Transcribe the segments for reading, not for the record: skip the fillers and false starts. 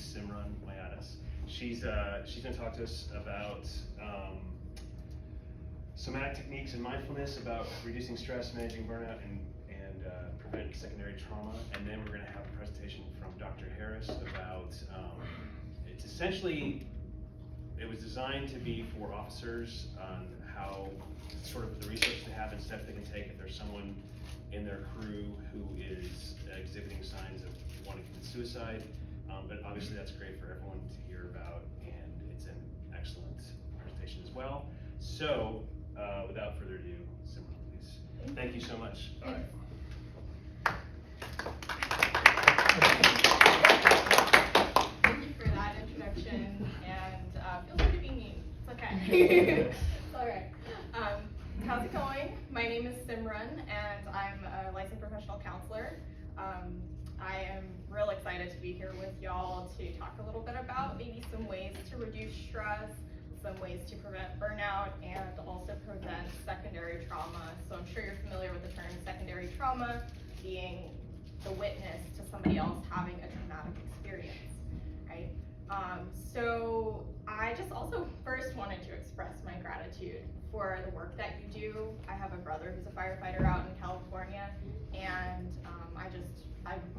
Simran Mayadas. She's going to talk to us about somatic techniques and mindfulness about reducing stress, managing burnout, and prevent secondary trauma. And then we're going to have a presentation from Dr. Harris about, it's essentially, it was designed to be for officers on how, sort of the research to have and steps they can take if there's someone in their crew who is exhibiting signs of wanting to commit suicide. But obviously that's great for everyone to hear about, and it's an excellent presentation as well. So, without further ado, Simran, please. Thank you so much. All right. Thank you for that introduction, and feel free to be mean. It's okay. All right. How's it going? My name is Simran, and I'm a licensed professional counselor. I am real excited to be here with y'all to talk a little bit about maybe some ways to reduce stress, some ways to prevent burnout, and also prevent secondary trauma. So I'm sure you're familiar with the term secondary trauma, being the witness to somebody else having a traumatic experience, right? So I just also first wanted to express my gratitude for the work that you do. I have a brother who's a firefighter out in California, and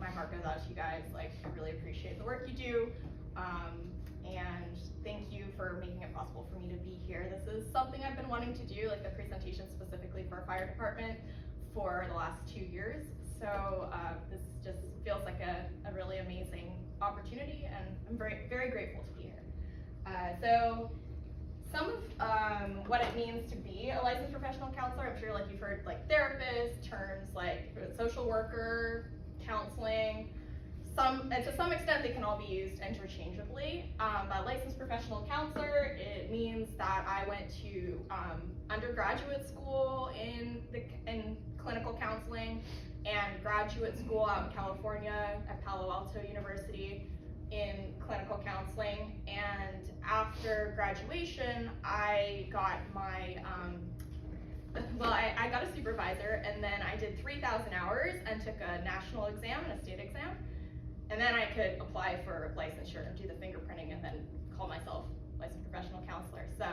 my heart goes out to you guys. Like, I really appreciate the work you do, and thank you for making it possible for me to be here. This is something I've been wanting to do, like the presentation specifically for our fire department, for the last 2 years. So this just feels like a really amazing opportunity, and I'm very, very grateful to be here. So some of what it means to be a licensed professional counselor, I'm sure like you've heard like therapist, terms like social worker, counseling. And to some extent they can all be used interchangeably. But licensed professional counselor, it means that I went to undergraduate school in clinical counseling and graduate school out in California at Palo Alto University in clinical counseling. And after graduation, I got my, I got a supervisor, and then I did 3,000 hours and took a national exam and a state exam. And then I could apply for licensure and do the fingerprinting and then call myself licensed professional counselor. So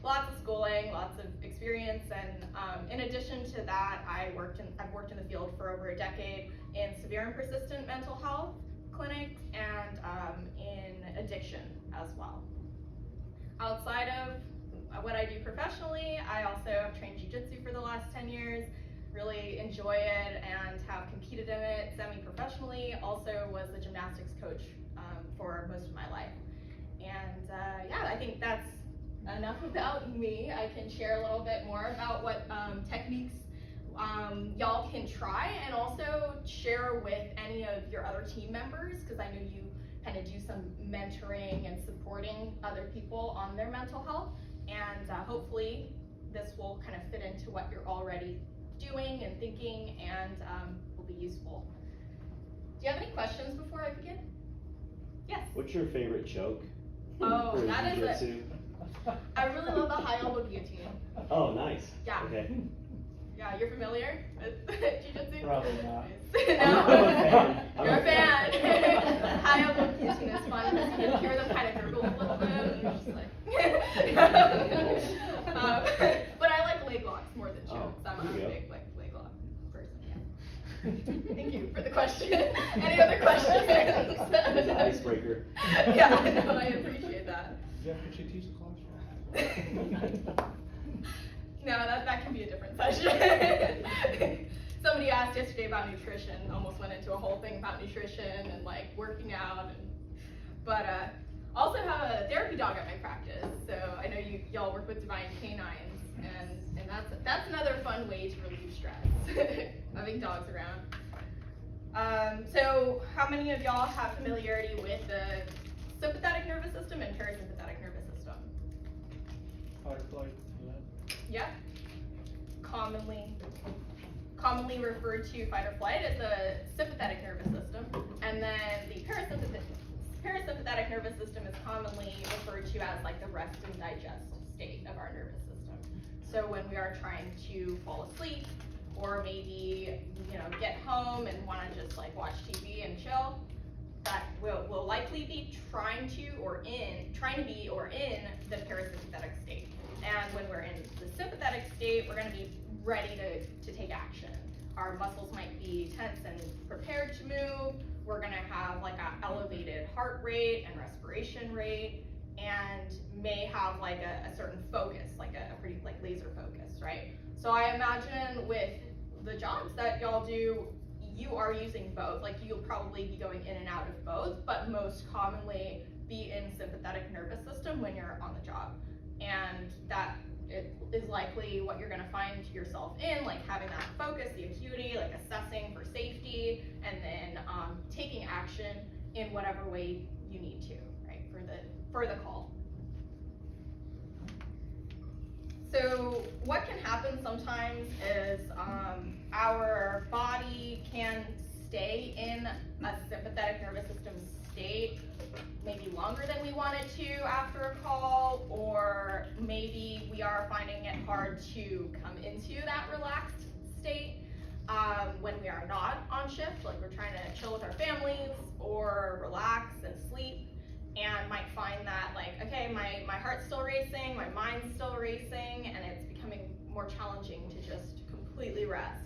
lots of schooling, lots of experience, and in addition to that, I've worked in the field for over a decade in severe and persistent mental health clinics and in addiction as well. Outside of what I do professionally, I also have trained jiu-jitsu for the last 10 years. Really enjoy it and have competed in it semi-professionally. Also was a gymnastics coach for most of my life. And yeah, I think that's enough about me. I can share a little bit more about what techniques y'all can try, and also share with any of your other team members, because I know you kind of do some mentoring and supporting other people on their mental health. And hopefully this will kind of fit into what you're already doing and thinking, and will be useful. Do you have any questions before I begin? Yes? What's your favorite choke? Oh, that is it. I really love the high elbow guillotine. Oh, nice. Yeah. Okay. Yeah, you're familiar with jiu-jitsu? Probably not. No? You're a fan. High elbow guillotine is fun because you hear them kind of gurgle a little bit, and you're just like... but I like leg locks more than chokes. I'm a big leg lock person, yeah. Thank you for the question. Any other questions? It's an icebreaker. Yeah, no, I appreciate that. Jeff, could you teach a class? No, that can be a different session. Somebody asked yesterday about nutrition, almost went into a whole thing about nutrition and like working out, but also have a therapy dog at my practice. So I know y'all work with Divine Canines, and that's another fun way to relieve stress, having dogs around. So how many of y'all have familiarity with the sympathetic nervous system and parasympathetic nervous system? Fight or flight. Yeah. Commonly referred to fight or flight as the sympathetic nervous system, and then the parasympathetic nervous system is commonly referred to as like the rest and digest state of our nervous system. So when we are trying to fall asleep, or maybe get home and want to just like watch TV and chill, that will likely be trying to be or in the parasympathetic state. And when we're in the sympathetic state, we're going to be ready to take action. Our muscles might be tense and prepared to move. We're going to have like an elevated heart rate and respiration rate, and may have like a certain focus, like a pretty like laser focus, right? So I imagine with the jobs that y'all do, you are using both. Like you'll probably be going in and out of both, but most commonly be in sympathetic nervous system when you're on the job. And that it is likely what you're gonna find yourself in, like having that focus, the acuity, like assessing for safety, and then taking action in whatever way you need to, right, for the call. So what can happen sometimes is our body can stay in a sympathetic nervous system state maybe longer than we want it to after a call, or maybe we are finding it hard to come into that relaxed state when we are not on shift, like we're trying to chill with our families or relax and sleep, and might find that like, okay, my heart's still racing, my mind's still racing, and it's becoming more challenging to just completely rest.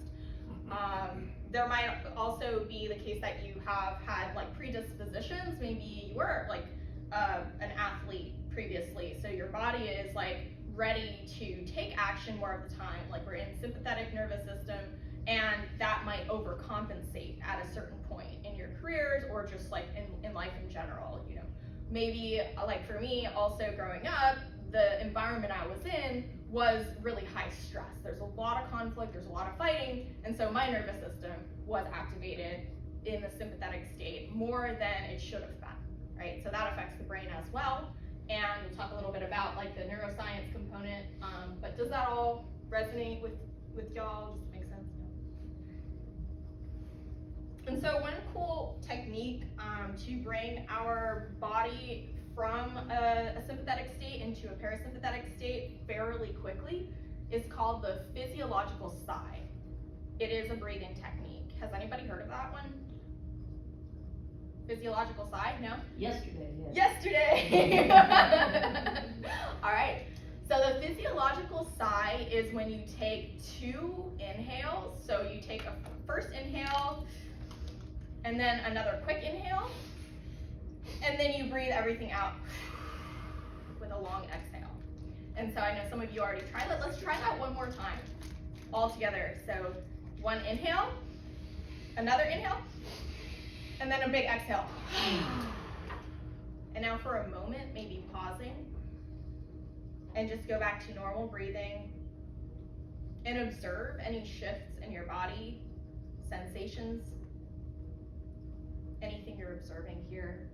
There might also be the case that you have had like predispositions. Maybe you were like an athlete previously, so your body is like ready to take action more of the time. Like we're in sympathetic nervous system, and that might overcompensate at a certain point in your careers or just like in life in general. You know, maybe like for me, also growing up, the environment I was in was really high stress. There's a lot of conflict, there's a lot of fighting, and so my nervous system was activated in the sympathetic state more than it should have been, right? So that affects the brain as well, and we'll talk a little bit about like the neuroscience component, but does that all resonate with y'all? Does it make sense? And so one cool technique to bring our body from a sympathetic state into a parasympathetic state fairly quickly is called the physiological sigh. It is a breathing technique. Has anybody heard of that one? Physiological sigh? No? Yesterday, yes. Yesterday! All right. So the physiological sigh is when you take 2 inhales. So you take a first inhale, and then another quick inhale, and then you breathe everything out with a long exhale. And so I know some of you already tried it. Let's try that one more time, all together. So 1 inhale, another inhale, and then a big exhale. And now for a moment, maybe pausing, and just go back to normal breathing, and observe any shifts in your body, sensations, anything you're observing here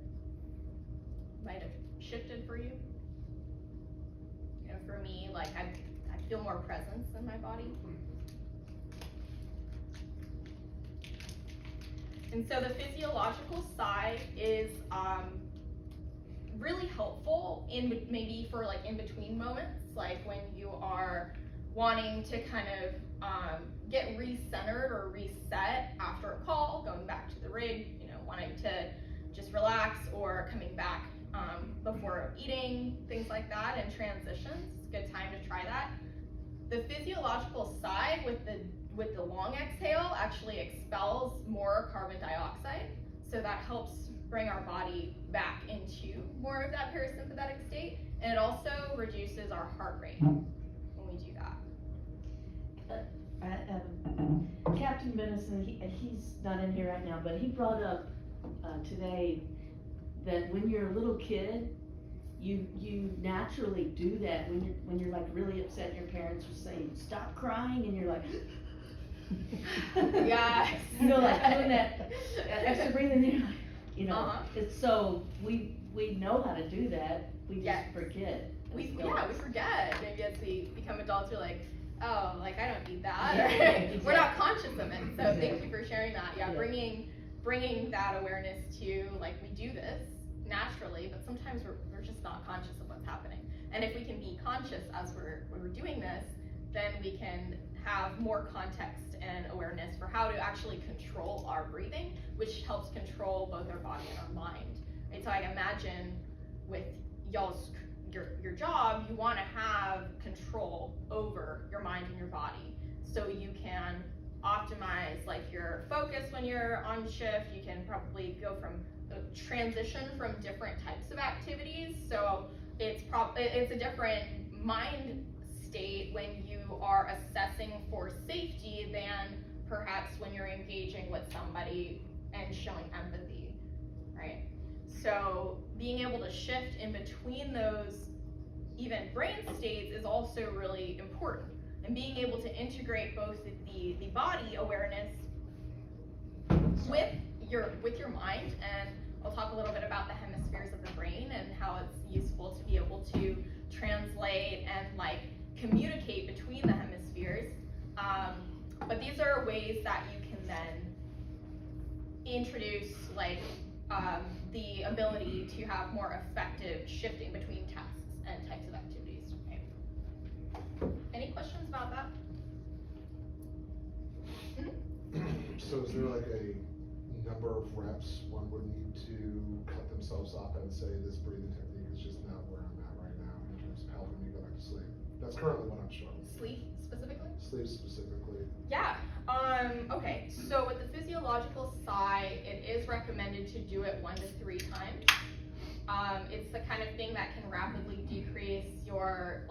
might have shifted for you. You know, for me, like I feel more presence in my body. And so the physiological sigh is really helpful in maybe for like in between moments, like when you are wanting to kind of get recentered or reset after a call, going back to the rig, you know, wanting to just relax, or coming back before eating, things like that, and transitions. It's a good time to try that. The physiological sigh with the long exhale actually expels more carbon dioxide, so that helps bring our body back into more of that parasympathetic state, and it also reduces our heart rate when we do that. Captain Benison, he's not in here right now, but he brought up today that when you're a little kid, you naturally do that when you're like really upset. Your parents are saying stop crying, and you're like Yes. you know, like doing that extra breathing, you know. It's so we know how to do that, we just forget. We forget. Maybe as we become adults, we're like, oh, like I don't need that. Yeah, exactly. We're not conscious of it. So Exactly. thank you for sharing that. Yeah, bringing that awareness to, like, we do this naturally, but sometimes we're just not conscious of what's happening. And if we can be conscious as we're doing this, then we can have more context and awareness for how to actually control our breathing, which helps control both our body and our mind. Right? So I imagine with your job, you want to have control over your mind and your body, so you can optimize like your focus when you're on shift. You can probably go from transition from different types of activities. So it's a different mind state when you are assessing for safety than perhaps when you're engaging with somebody and showing empathy, right? So being able to shift in between those even brain states is also really important. And being able to integrate both the body awareness with your mind, and I'll talk a little bit about the hemispheres of the brain and how it's useful to be able to translate and like communicate between the hemispheres. But these are ways that you can then introduce like the ability to have more effective shifting between tasks and types of activities. Okay. Any questions about that? So is there like a number of reps one would need to cut themselves off and say this breathing technique is just not where I'm at right now in terms of helping me go back to sleep? That's currently what I'm struggling with. Sleep specifically? Sleep specifically. Yeah. Okay. So with the physiological side, it is recommended to do it 1 to 3 times. It's the kind of thing that can rapidly decrease your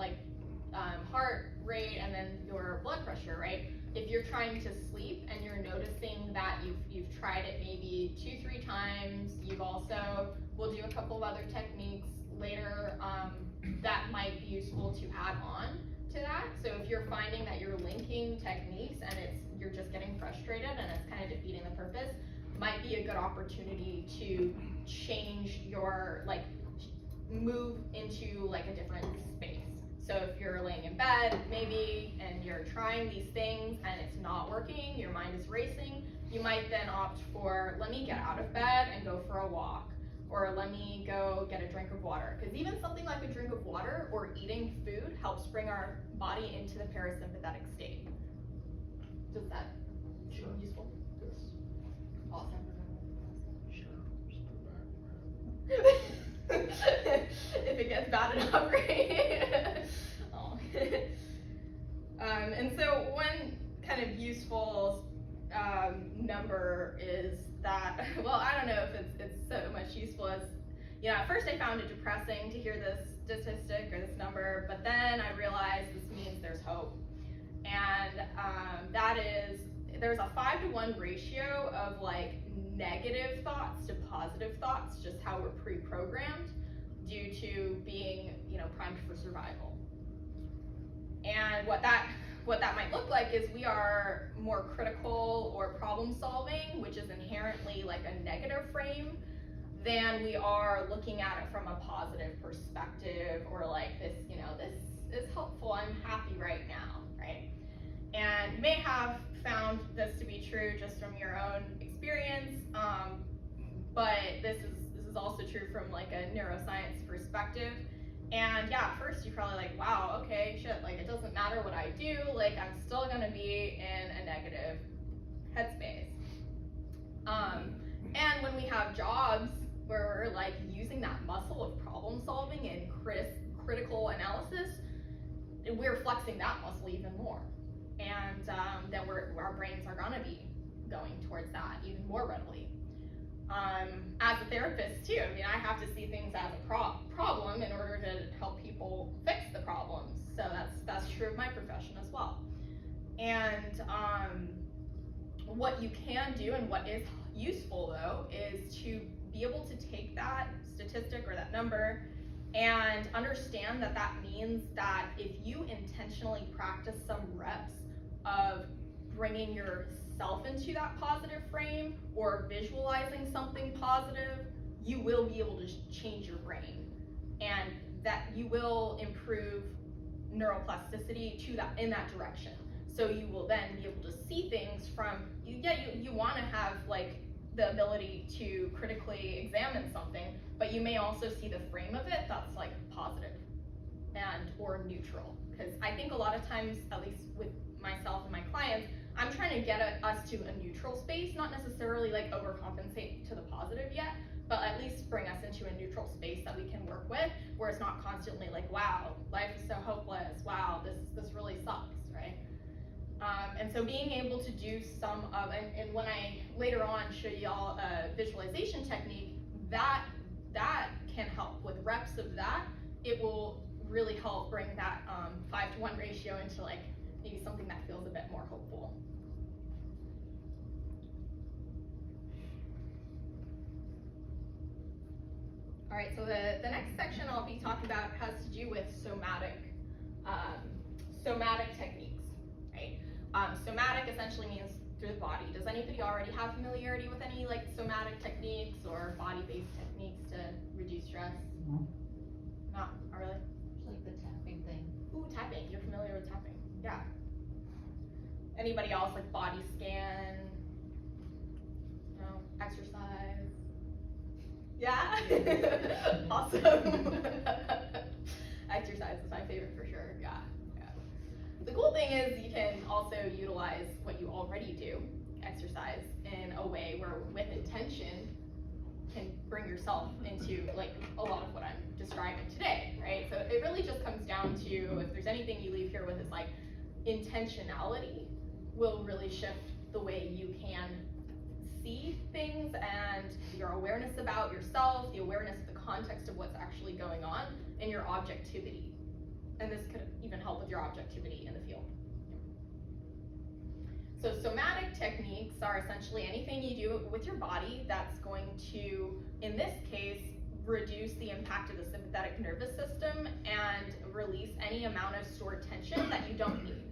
heart rate and then your blood pressure, right? If you're trying to sleep and you're noticing that you've tried it maybe 2-3 times, you've also, we'll do a couple of other techniques later that might be useful to add on to that. So if you're finding that you're linking techniques and you're just getting frustrated and it's kind of defeating the purpose, might be a good opportunity to change your, move into a different space. So if you're laying in bed maybe and you're trying these things and it's not working, your mind is racing, you might then opt for, let me get out of bed and go for a walk, or let me go get a drink of water. Because even something like a drink of water or eating food helps bring our body into the parasympathetic state. Does that Sure. seem useful? Yes. Awesome. Sure. Just put it back. If it gets bad enough, right? Oh. And so one kind of useful number is that, well, I don't know if it's so much useful as, at first I found it depressing to hear this statistic or this number, but then I realized this means there's hope. And that is, there's a 5-to-1 ratio of negative thoughts to positive thoughts, just how we're pre-programmed due to being, primed for survival. And what that might look like is we are more critical or problem solving, which is inherently a negative frame, than we are looking at it from a positive perspective, or this, this is helpful, I'm happy right now, right? And you may have found this to be true just from your own experience, but this is also true from a neuroscience perspective. And yeah, at first you're probably wow, okay, shit, it doesn't matter what I do, I'm still gonna be in a negative headspace. And when we have jobs where we're using that muscle of problem solving and critical analysis, we're flexing that muscle even more. And then our brains are gonna be going towards that even more readily. As a therapist too, I have to see things as a problem in order to help people fix the problems. So that's true of my profession as well. And what you can do, and what is useful though, is to be able to take that statistic or that number and understand that that means that if you intentionally practice some reps of bringing yourself into that positive frame or visualizing something positive, you will be able to change your brain, and that you will improve neuroplasticity to that, in that direction. So you will then be able to see things from, you want to have the ability to critically examine something, but you may also see the frame of it that's positive. or neutral. Because I think a lot of times, at least with myself and my clients, I'm trying to get us to a neutral space, not necessarily like overcompensate to the positive yet, but at least bring us into a neutral space that we can work with, where it's not constantly like, wow, life is so hopeless, wow, this really sucks, right? And so being able to do some of, and when I later on show y'all a visualization technique, that can help with reps of that. It will really help bring that 5-to-1 ratio into like maybe something that feels a bit more hopeful. All right, so the next section I'll be talking about has to do with somatic techniques, right? Somatic essentially means through the body. Does anybody already have familiarity with any like somatic techniques or body-based techniques to reduce stress? Not really? It's like the tapping thing. Ooh, tapping. You're familiar with tapping? Yeah. Anybody else like body scan? No, exercise? Yeah? Awesome. Exercise is my favorite for sure, yeah. The cool thing is you can also utilize what you already do, exercise, in a way where with intention can bring yourself into like a lot of what I'm describing today, right? So it really just comes down to, if there's anything you leave here with, is like intentionality will really shift the way you can see things and your awareness about yourself, the awareness of the context of what's actually going on, and your objectivity. And this could even help with your objectivity in the field. So somatic techniques are essentially anything you do with your body that's going to, in this case, reduce the impact of the sympathetic nervous system and release any amount of stored tension that you don't need.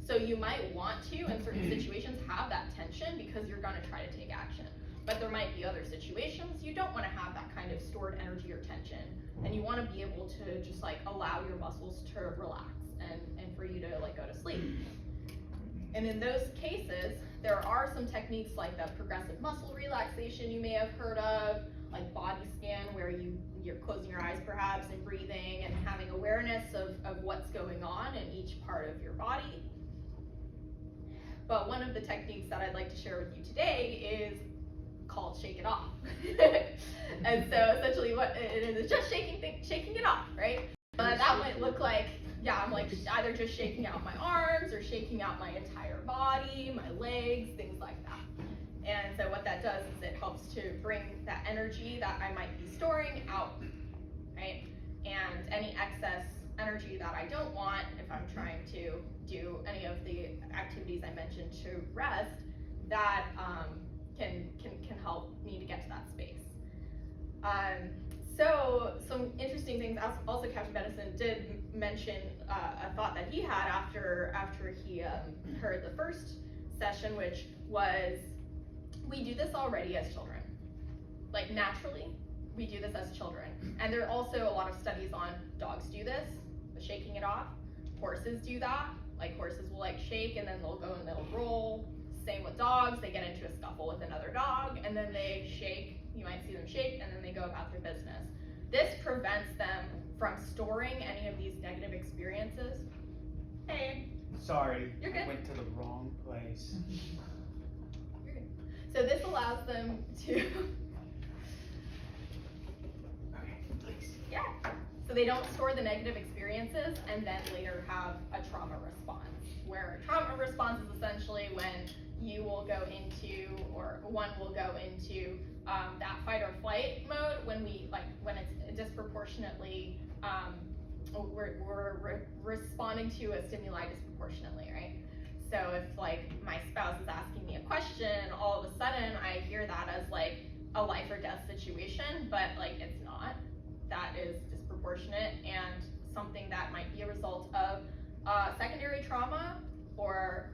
So you might want to, in certain situations, have that tension because you're gonna try to take action. But there might be other situations you don't wanna have that kind of stored energy or tension. And you wanna be able to just like allow your muscles to relax and for you to like go to sleep. And in those cases, there are some techniques like the progressive muscle relaxation you may have heard of, like body scan, where you're closing your eyes perhaps and breathing and having awareness of what's going on in each part of your body. But one of the techniques that I'd like to share with you today is called Shake It Off. And so essentially what it is just shaking it off, right? But that might look like, yeah, I'm like either just shaking out my arms or shaking out my entire body, my legs, things like that. And so what that does is it helps to bring that energy that I might be storing out, right? And any excess energy that I don't want, if I'm trying to do any of the activities I mentioned to rest, that can help me to get to that space. So some interesting things. Also, Captain Benison did mention a thought that he had after he heard the first session, which was, we do this already as children. Like naturally, we do this as children. And there are also a lot of studies on dogs do this, the shaking it off. Horses do that. Like horses will like shake and then they'll go and they'll roll. Same with dogs, they get into a scuffle with another dog and then they shake. You might see them shake and then they go about their business. This prevents them from storing any of these negative experiences. Hey. Sorry, You're good. I went to the wrong place. You're good. So this allows them to, Okay, thanks. yeah. So they don't store the negative experiences and then later have a trauma response. Where a trauma response is essentially when you will go into, or one will go into that fight or flight mode when it's disproportionately, we're responding to a stimuli disproportionately, right? So if like my spouse is asking me a question, all of a sudden I hear that as like a life or death situation, but like it's not. That is disproportionate and something that might be a result of secondary trauma or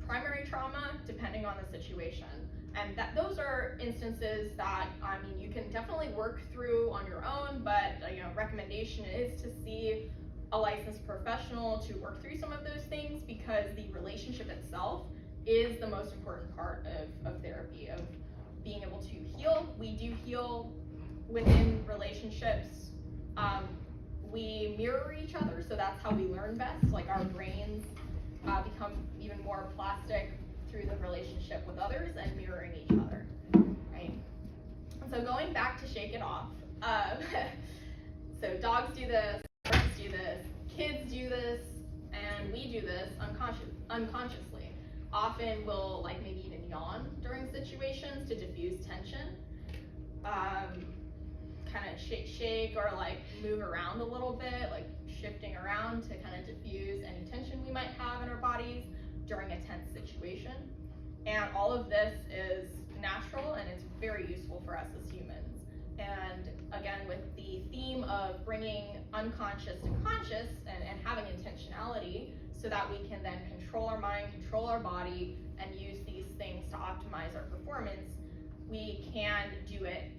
primary trauma, depending on the situation. And those are instances that, I mean, you can definitely work through on your own, but recommendation is to see a licensed professional to work through some of those things, because the relationship itself is the most important part of therapy, of being able to heal. We do heal within relationships. We mirror each other, so that's how we learn best. Like our brains become even more plastic through the relationship with others and mirroring each other, right? And so going back to shake it off, so dogs do this, birds do this, kids do this, and we do this unconsciously. Often we'll like maybe even yawn during situations to diffuse tension. Kind of shake or like move around a little bit, like shifting around to kind of diffuse any tension we might have in our bodies during a tense situation. And all of this is natural and it's very useful for us as humans. And again, with the theme of bringing unconscious to conscious and having intentionality so that we can then control our mind, control our body, and use these things to optimize our performance, we can do it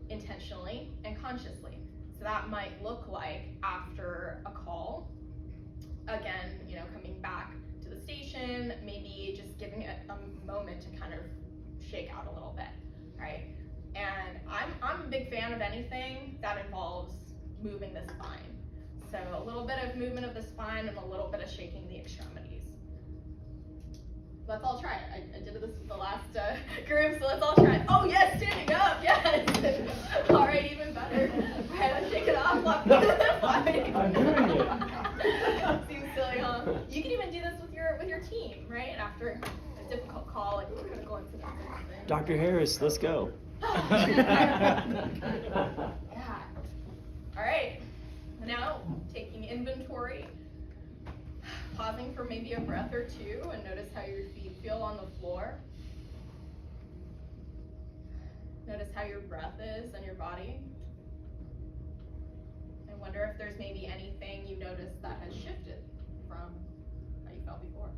intentionally and consciously. So that might look like after a call, again, you know, coming back to the station, maybe just giving it a moment to kind of shake out a little bit, right? And I'm a big fan of anything that involves moving the spine. So a little bit of movement of the spine and a little bit of shaking the extremities. Let's all try it. I did this with the last group, so let's all try it. Oh yes, standing up, yes. All right, even better. Right, let's shake it off. I'm doing it. Seems silly, huh? You can even do this with your team, right? After a difficult call, like a critical incident or something. Dr. Harris, let's go. Yeah. All right. Now, taking inventory. Pausing for maybe a breath or two and notice how your feet feel on the floor. Notice how your breath is in your body. And wonder if there's maybe anything you notice that has shifted from how you felt before.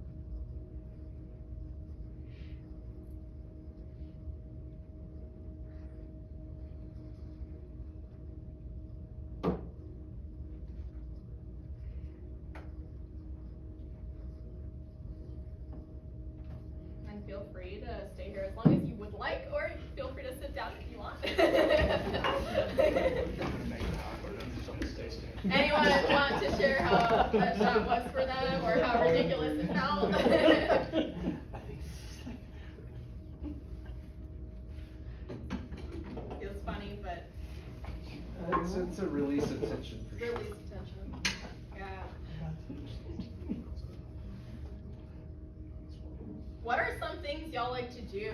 Feel free to stay here as long as you would like, or feel free to sit down if you want. Anyone want to share how that shot was for them, or how ridiculous it felt? Feels funny, but It's a release of tension for sure. release tension. Yeah. What are some things y'all like to do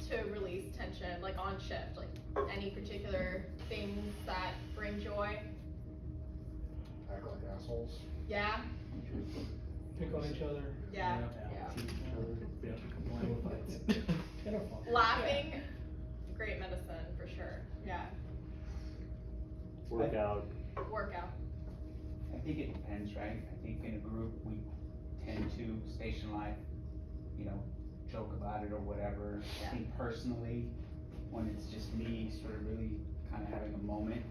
to release tension, like on shift? Like any particular things that bring joy? Act like assholes. Yeah? Pick on each other. Yeah. Complain fights. Kind of fun. Laughing, great medicine for sure. Yeah. Workout. Workout. I think it depends, right? I think in a group, we tend to station life, you know, joke about it or whatever. Yeah. I think personally, when it's just me sort of really kind of having a moment,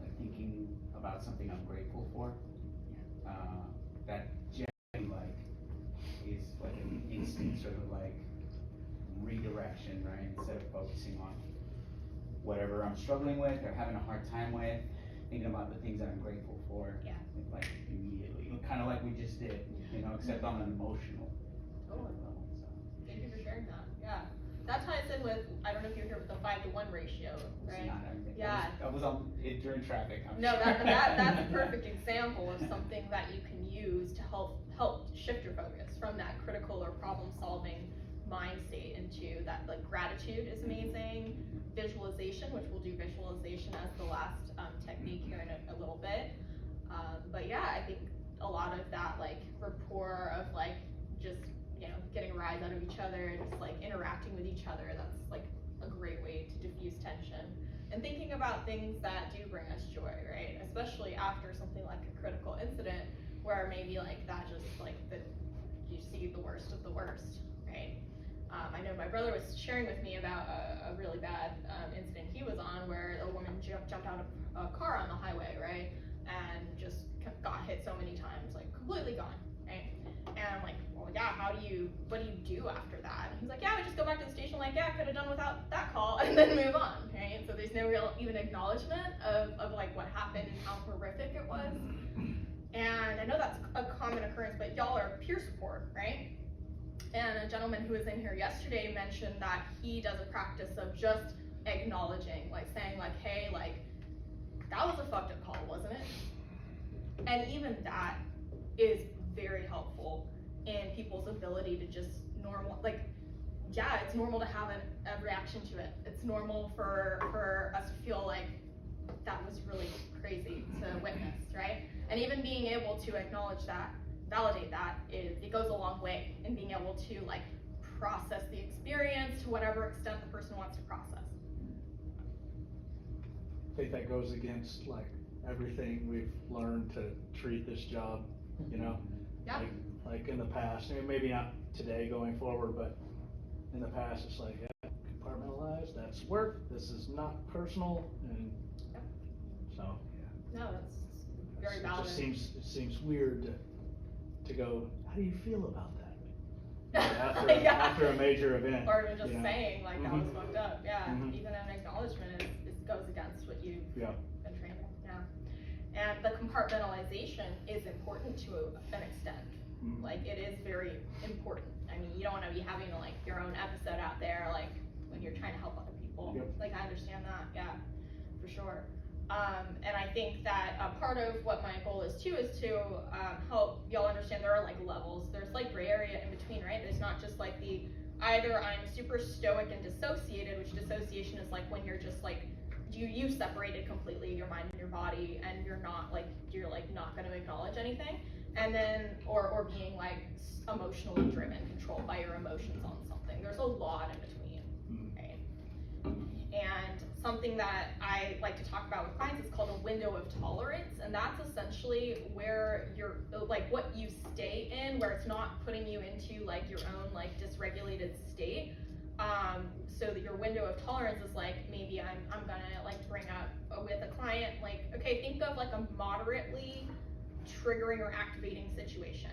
like thinking about something I'm grateful for, that generally like is like an instant sort of like redirection, right? Instead of focusing on whatever I'm struggling with or having a hard time with, thinking about the things that I'm grateful for, Yeah. like immediately, kind of like we just did, you know, except on an emotional Totally. level. So. Thank you for sharing that. Yeah. That ties in with, I don't know if you're here with the 5-to-1 ratio, It's right? not everything. Yeah. I was on it during traffic. I'm No, sure. that's a perfect example of something that you can use to help shift your focus from that critical or problem solving mind state into that, like gratitude is amazing, visualization, which we'll do visualization as the last technique here in a little bit. But yeah, I think a lot of that like rapport of like just, you know, getting a rise out of each other and just like interacting with each other, that's like a great way to diffuse tension. And thinking about things that do bring us joy, right? Especially after something like a critical incident where maybe like that just like that you see the worst of the worst, right? I know my brother was sharing with me about a really bad incident he was on where a woman jumped out of a car on the highway, right? And just got hit so many times, like completely gone, right? And I'm like, well, yeah, what do you do after that? And he's like, yeah, we just go back to the station, like, yeah, I could have done without that call, and then move on, right? So there's no real real even acknowledgement of like what happened and how horrific it was. And I know that's a common occurrence, but y'all are peer support, right? And a gentleman who was in here yesterday mentioned that he does a practice of just acknowledging, like saying like, hey, like, that was a fucked up call, wasn't it? And even that is very helpful in people's ability to just like, yeah, it's normal to have a reaction to it. It's normal for us to feel like that was really crazy to witness, right? And even being able to acknowledge that, validate that, it goes a long way in being able to like process the experience to whatever extent the person wants to process. I think that goes against like everything we've learned to treat this job, you know? Yeah. Like in the past, and maybe not today going forward, but in the past, it's like, yeah, compartmentalized, that's work, this is not personal, and Yep. so, yeah. No, that's very It valid. just it seems weird to go, how do you feel about that? Yeah. After a major event. Or even just you know? saying like that was Mhm. fucked up, yeah. Mhm. Even an acknowledgement goes against what you've Yeah. been trained in, yeah. And the compartmentalization is important to an extent. Mhm. Like, it is very important. I mean, you don't want to be having like your own episode out there, like when you're trying to help other people. Yep. Like, I understand that, yeah, for sure. And I think that a part of what my goal is too is to help y'all understand there are like levels. There's like gray area in between, right? There's not just like the either I'm super stoic and dissociated, which dissociation is like when you're just like you separated completely your mind and your body, and you're not like not going to acknowledge anything, and then or being like emotionally driven, controlled by your emotions on something. There's a lot in between, right? And something that I like to talk about with clients is called a window of tolerance, and that's essentially where you're like what you stay in, where it's not putting you into like your own like dysregulated state. So that your window of tolerance is like, maybe I'm gonna like bring up with a client like, okay, think of like a moderately triggering or activating situation.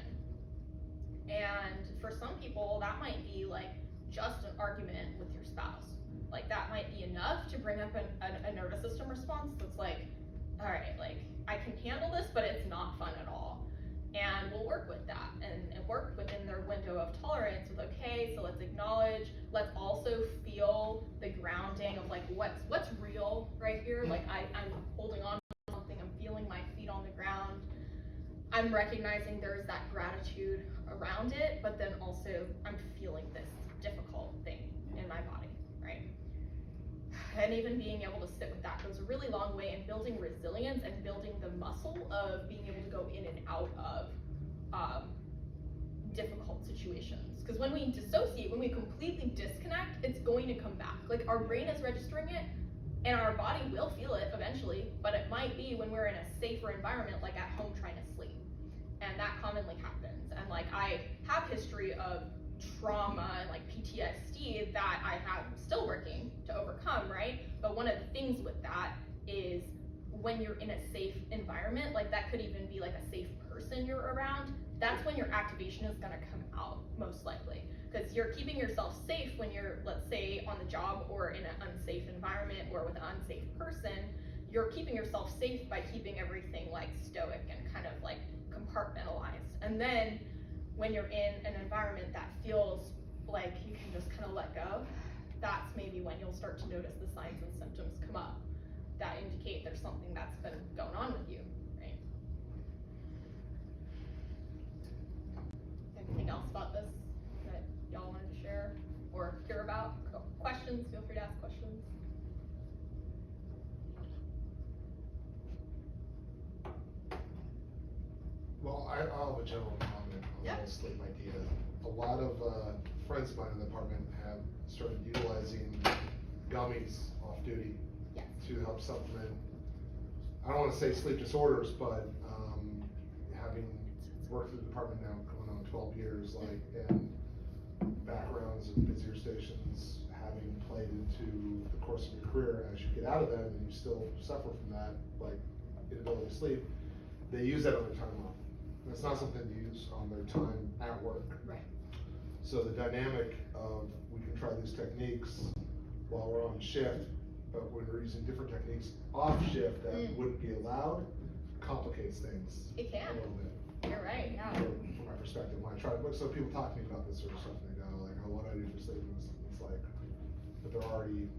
And for some people that might be like just an argument with your spouse. Like that might be enough to bring up a nervous system response that's like, all right, like I can handle this, but it's not fun at all. And we'll work with that and work within their window of tolerance with, okay, so let's acknowledge, let's also feel the grounding of like what's real right here. Like I'm holding on to something, I'm feeling my feet on the ground. I'm recognizing there's that gratitude around it, but then also I'm feeling this difficult thing in my body, right? And even being able to sit with that goes a really long way in building resilience and building the muscle of being able to go in and out of difficult situations. Because when we dissociate, when we completely disconnect, it's going to come back. Like our brain is registering it, and our body will feel it eventually, but it might be when we're in a safer environment, like at home trying to sleep. And that commonly happens. And like I have history of trauma and like PTSD that I have still working to overcome, right? But one of the things with that is when you're in a safe environment, like that could even be like a safe person you're around, that's when your activation is gonna come out most likely. Because you're keeping yourself safe when you're, let's say, on the job or in an unsafe environment or with an unsafe person. You're keeping yourself safe by keeping everything like stoic and kind of like compartmentalized. And then when you're in an environment that feels like you can just kind of let go, that's maybe when you'll start to notice the signs and symptoms come up that indicate there's something that's been going on with you, right? Anything else about this that y'all wanted to share or hear about? Questions, feel free to ask questions. Well, I'll have a general comment on Yeah. the sleep idea. A lot of friends of mine in the department have started utilizing gummies off duty Yes. to help supplement, I don't want to say sleep disorders, but having worked in the department now going on 12 years, like, and backgrounds and busier stations having played into the course of your career, as you get out of them and you still suffer from that, like inability to sleep, they use that on their time off. And it's not something to use on their time at work. Right. So the dynamic of we can try these techniques while we're on shift, but when we're using different techniques off shift that Mm. wouldn't be allowed, complicates things It can. a little bit. You're right, yeah. From my perspective, when I try, so people talk to me about this sort of stuff, and they go like, oh, what do I do for sleeping? It's like, but they're already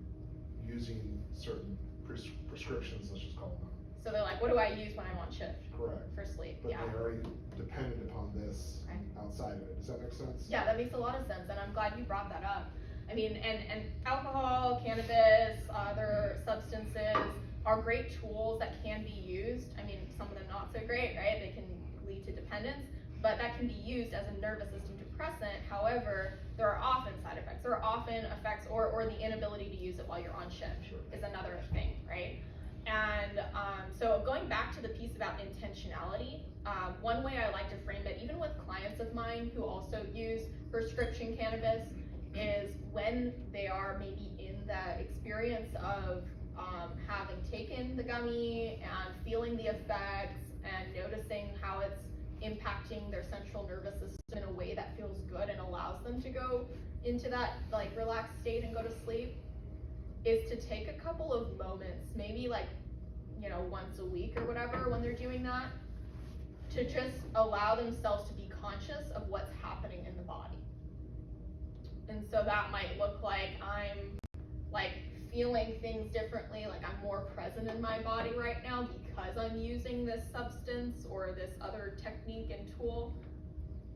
using certain prescriptions, let's just call them. So they're like, what do I use when I'm on shift? Correct. For sleep, But yeah. they're already dependent upon this Right. outside of it. Does that make sense? Yeah, that makes a lot of sense, and I'm glad you brought that up. I mean, and alcohol, cannabis, other substances are great tools that can be used. I mean, some of them not so great, right? They can lead to dependence, but that can be used as a nervous system depressant. However, there are often side effects. There are often effects, or the inability to use it while you're on shift Sure. is another thing, right? And so going back to the piece about intentionality, one way I like to frame it, even with clients of mine who also use prescription cannabis, is when they are maybe in the experience of having taken the gummy and feeling the effects and noticing how it's impacting their central nervous system in a way that feels good and allows them to go into that like relaxed state and go to sleep, is to take a couple of moments, maybe like, you know, once a week or whatever when they're doing that, to just allow themselves to be conscious of what's happening in the body. And so that might look like I'm like feeling things differently, like I'm more present in my body right now because I'm using this substance or this other technique and tool.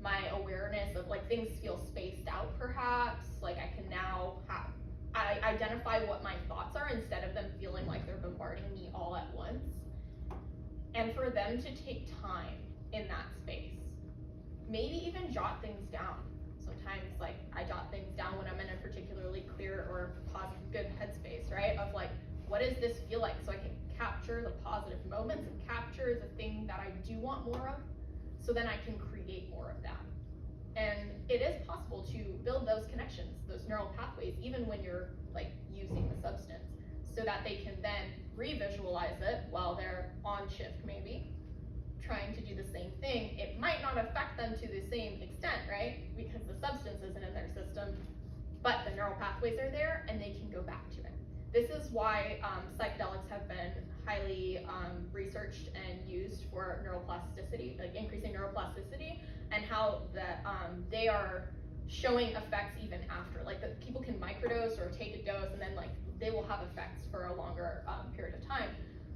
My awareness of like things feel spaced out perhaps, like I can now I identify what my thoughts are instead of them feeling like they're bombarding me all at once. And for them to take time in that space, maybe even jot things down. Sometimes like I jot things down when I'm in a particularly clear or positive, good headspace, right? Of like, what does this feel like? So I can capture the positive moments and capture the thing that I do want more of, so then I can create more of that. And it is possible to build those connections, those neural pathways, even when you're like using the substance, so that they can then re-visualize it while they're on shift maybe, trying to do the same thing. It might not affect them to the same extent, right? Because the substance isn't in their system, but the neural pathways are there and they can go back to it. This is why psychedelics have been highly researched and used for neuroplasticity, like increasing neuroplasticity, and how that they are showing effects even after. Like that people can microdose or take a dose and then like they will have effects for a longer period of time,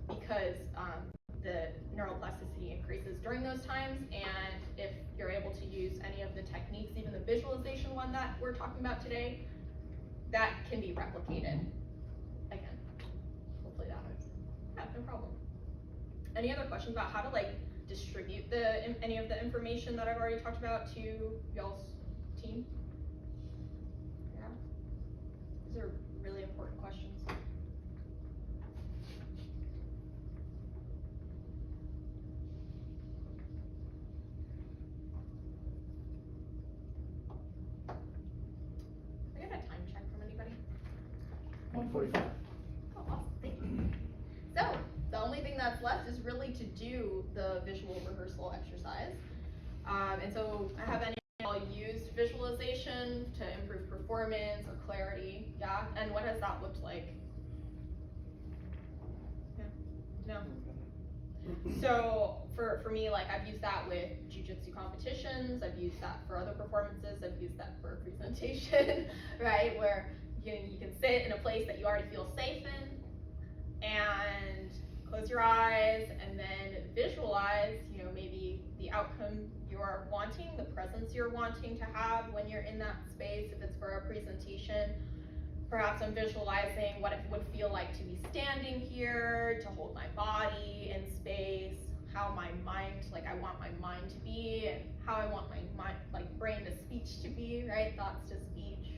because the neuroplasticity increases during those times. And if you're able to use any of the techniques, even the visualization one that we're talking about today, that can be replicated again. Hopefully that makes sense. Yeah, no problem. Any other questions about how to like distribute any of the information that I've already talked about to y'all's team? Yeah, these are really important questions. 1:45. Oh, awesome, thank you. So, the only thing that's left is really to do the visual rehearsal exercise. And so, have any of y'all used visualization to improve performance or clarity? Yeah, and what has that looked like? Yeah, no? So, for me, like, I've used that with jiu-jitsu competitions, I've used that for other performances, I've used that for a presentation, right, where you can sit in a place that you already feel safe in, and close your eyes, and then visualize, maybe the outcome you're wanting, the presence you're wanting to have when you're in that space. If it's for a presentation, perhaps I'm visualizing what it would feel like to be standing here, to hold my body in space, how my mind, like I want my mind to be, and how I want my mind, like brain to speech to be, right? Thoughts to speech.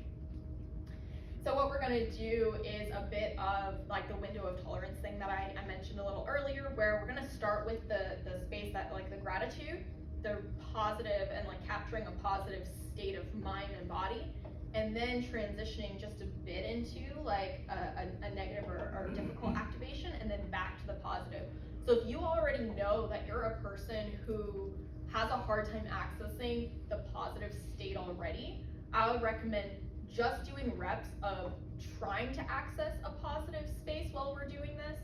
So what we're gonna do is a bit of like the window of tolerance thing that I mentioned a little earlier, where we're gonna start with the space that like the gratitude, the positive, and like capturing a positive state of mind and body, and then transitioning just a bit into like a negative or difficult activation, and then back to the positive. So if you already know that you're a person who has a hard time accessing the positive state already, I would recommend just doing reps of trying to access a positive space while we're doing this,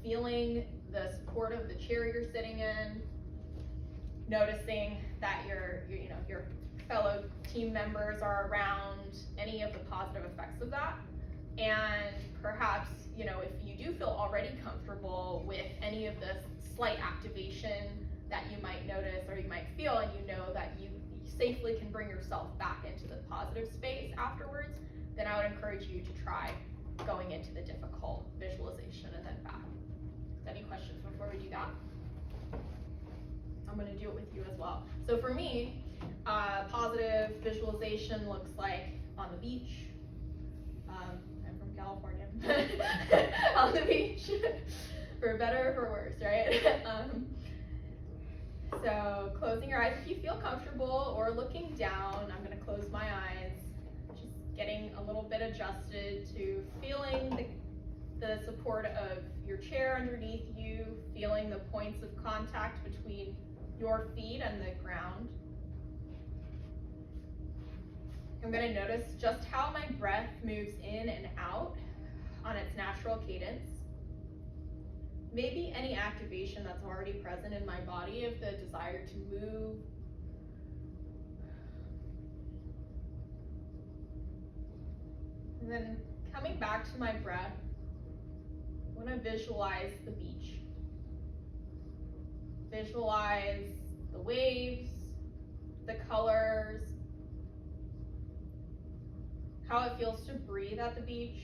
feeling the support of the chair you're sitting in, noticing that your fellow team members are around, any of the positive effects of that. And perhaps, if you do feel already comfortable with any of this slight activation that you might notice or you might feel, and you know that you safely can bring yourself back into the positive space afterwards, then I would encourage you to try going into the difficult visualization and then back. Any questions before we do that? I'm gonna do it with you as well. So for me, positive visualization looks like on the beach. I'm from California. On the beach, for better or for worse, right? So closing your eyes if you feel comfortable, or looking down. I'm gonna close my eyes, just getting a little bit adjusted to feeling the support of your chair underneath you, feeling the points of contact between your feet and the ground. I'm going to notice just how my breath moves in and out on its natural cadence. Maybe any activation that's already present in my body of the desire to move. And then coming back to my breath, I want to visualize the beach. Visualize the waves, the colors, how it feels to breathe at the beach,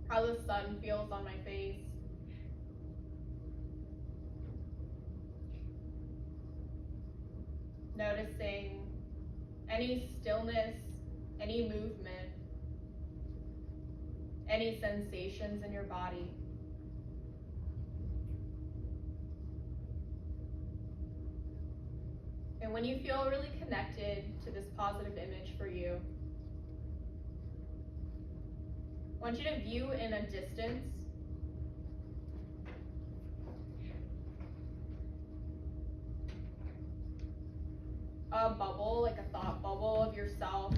how the sun feels on my face. Noticing any stillness, any movement, any sensations in your body. And when you feel really connected to this positive image for you, I want you to view in a distance a bubble, like a thought bubble of yourself,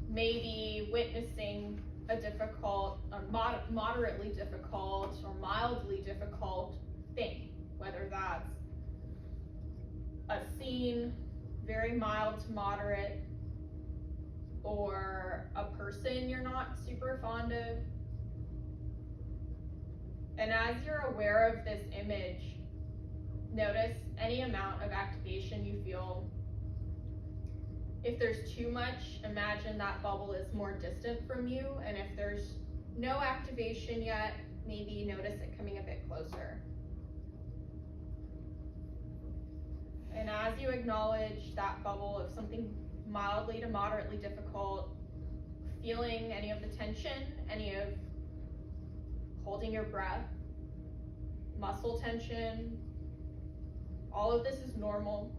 maybe witnessing a difficult, or moderately difficult, or mildly difficult thing, whether that's a scene, very mild to moderate, or a person you're not super fond of. And as you're aware of this image, notice any amount of activation you feel. If there's too much, imagine that bubble is more distant from you, and if there's no activation yet, maybe notice it coming a bit closer. And as you acknowledge that bubble of something mildly to moderately difficult, feeling any of the tension, any of holding your breath, muscle tension, all of this is normal.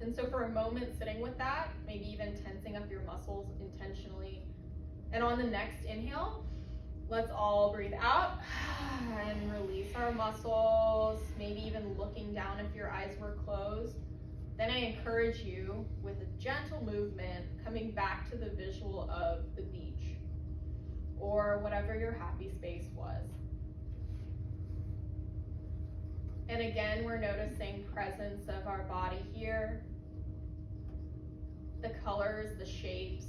And so for a moment sitting with that, maybe even tensing up your muscles intentionally. And on the next inhale, let's all breathe out and release our muscles, maybe even looking down if your eyes were closed. Then I encourage you, with a gentle movement, coming back to the visual of the beach or whatever your happy space was. And again, we're noticing presence of our body here, the colors, the shapes,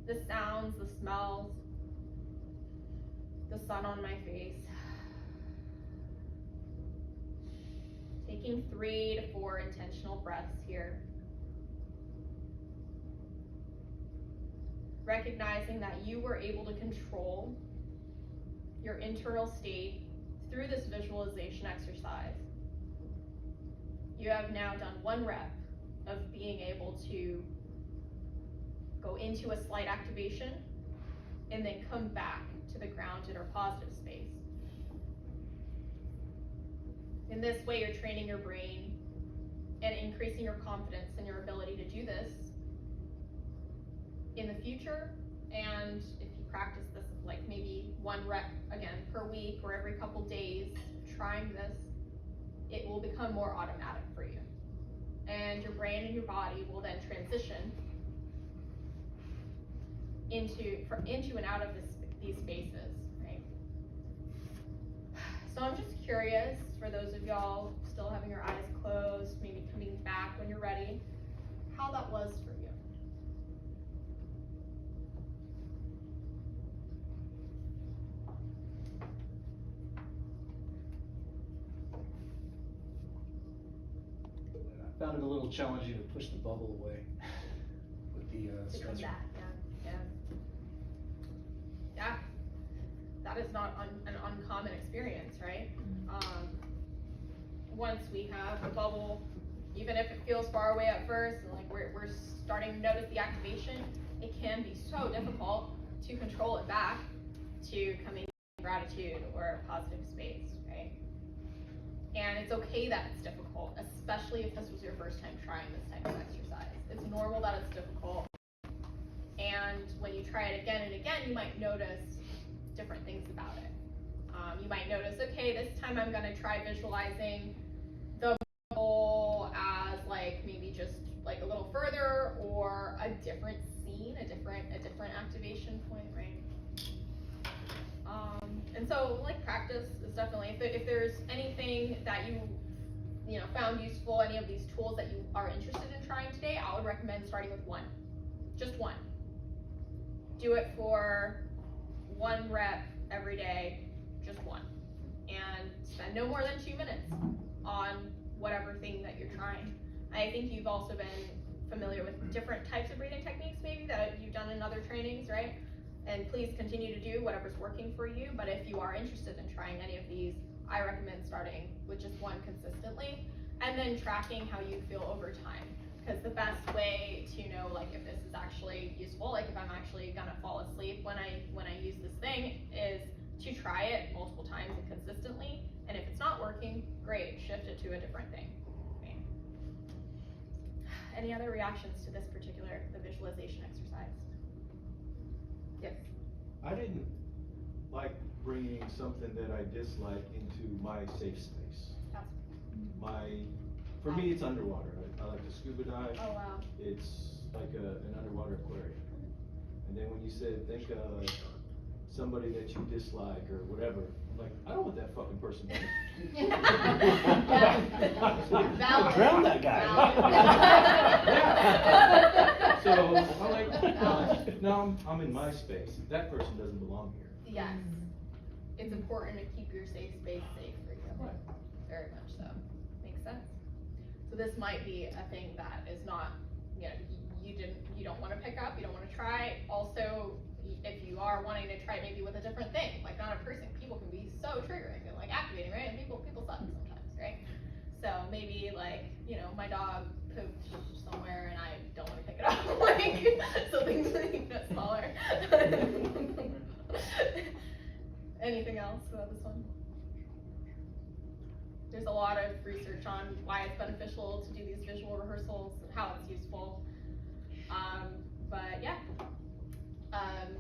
the sounds, the smells, the sun on my face. Taking 3 to 4 intentional breaths here. Recognizing that you were able to control your internal state through this visualization exercise. You have now done 1 rep of being able to go into a slight activation and then come back to the grounded or positive space. In this way, you're training your brain and increasing your confidence in your ability to do this in the future. And if you practice this, like maybe 1 rep again per week or every couple days, trying this, it will become more automatic for you. and your brain and your body will then transition into and out of these spaces, right? So I'm just curious, for those of y'all still having your eyes closed, maybe coming back when you're ready, how that was for you. I found it a little challenging to push the bubble away with the To come stressor. back, yeah, that is not an uncommon experience, right? Once we have the bubble, even if it feels far away at first, and like we're starting to notice the activation, it can be so difficult to control it back to coming in gratitude or a positive space, right? And it's okay that it's difficult, especially if this was your first time trying this type of exercise. It's normal that it's difficult. And when you try it again and again, you might notice different things about it. You might notice, okay, this time I'm gonna try visualizing the bubble as like maybe just like a little further, or a different scene, a different activation point, right? And so like practice is definitely, if there's anything that you know found useful, any of these tools that you are interested in trying today, I would recommend starting with one, just one. Do it for 1 rep every day, just one, and spend no more than 2 minutes on whatever thing that you're trying. I think you've also been familiar with different types of breathing techniques maybe that you've done in other trainings, right? And please continue to do whatever's working for you, but if you are interested in trying any of these, I recommend starting with just one consistently, and then tracking how you feel over time. Because the best way to know like if this is actually useful, like if I'm actually gonna fall asleep when I use this thing, is to try it multiple times and consistently. And if it's not working, great, shift it to a different thing. Okay. Any other reactions to this particular, the visualization exercise? Yes. I didn't like bringing something that I dislike into my safe space. For me, it's underwater. I like to scuba dive. Oh wow. It's like an underwater aquarium. And then when you said, think of somebody that you dislike or whatever, I'm like, I don't want that fucking person. Valid. Drown that guy. Yeah. So I'm like, no, I'm in my space. That person doesn't belong here. Yes. It's important to keep your safe space safe for you. Right. Very much so. Makes sense. So this might be a thing that is not, you know, you don't want to pick up, you don't want to try. Also, if you are wanting to try maybe with a different thing, like not a person, people can be so triggering and like activating, right? And people suck sometimes, right? So maybe like, you know, my dog pooped somewhere and I don't want to pick it up, like something smaller. Anything else about this one? There's a lot of research on why it's beneficial to do these visual rehearsals and how it's useful. But yeah,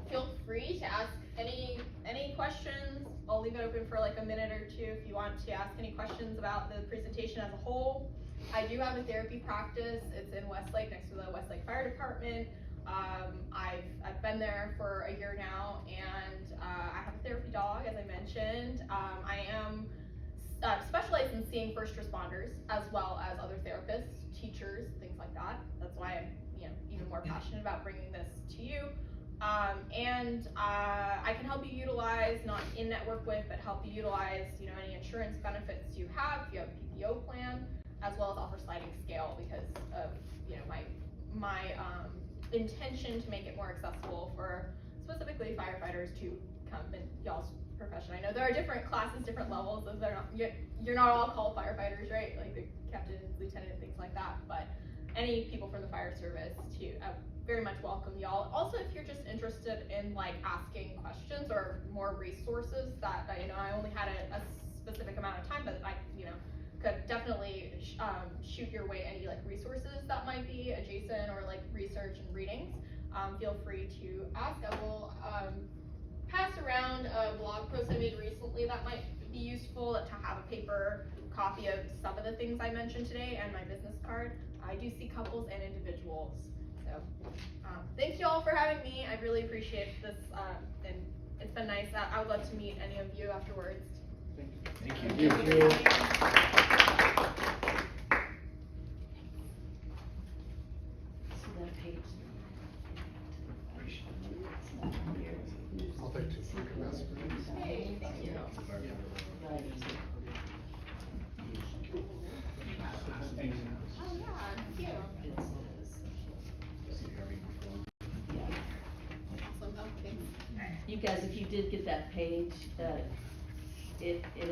feel free to ask any questions. I'll leave it open for like a minute or two if you want to ask any questions about the presentation as a whole. I do have a therapy practice. It's in Westlake, next to the Westlake Fire Department. I've been there for a year now, and I have a therapy dog, as I mentioned. I am specialized in seeing first responders as well as other therapists, teachers, things like that. That's why I'm even more passionate about bringing this to you. And I can help you utilize, not in network with, but help you utilize any insurance benefits you have if you have a PPO plan, as well as offer sliding scale because of my intention to make it more accessible for specifically firefighters to come in y'all's profession. I know there are different classes, different levels, as you're not all called firefighters, right? Like the captain, lieutenant, things like that. But any people from the fire service to very much welcome y'all. Also, if you're just interested in like asking questions or more resources that I only had a specific amount of time, but I could definitely shoot your way any like resources that might be adjacent or like research and readings. Feel free to ask. I will pass around a blog post I made recently that might be useful to have a paper copy of some of the things I mentioned today and my business card. I do see couples and individuals. So, thank you all for having me. I really appreciate this, and it's been nice. I would love to meet any of you afterwards. Thank you. Thank you for coming. So that page. I'll take two. You can pass it. Hey, thank you. Oh, yeah, thank you. Awesome, oh, thanks. You guys, if you did get that page, it is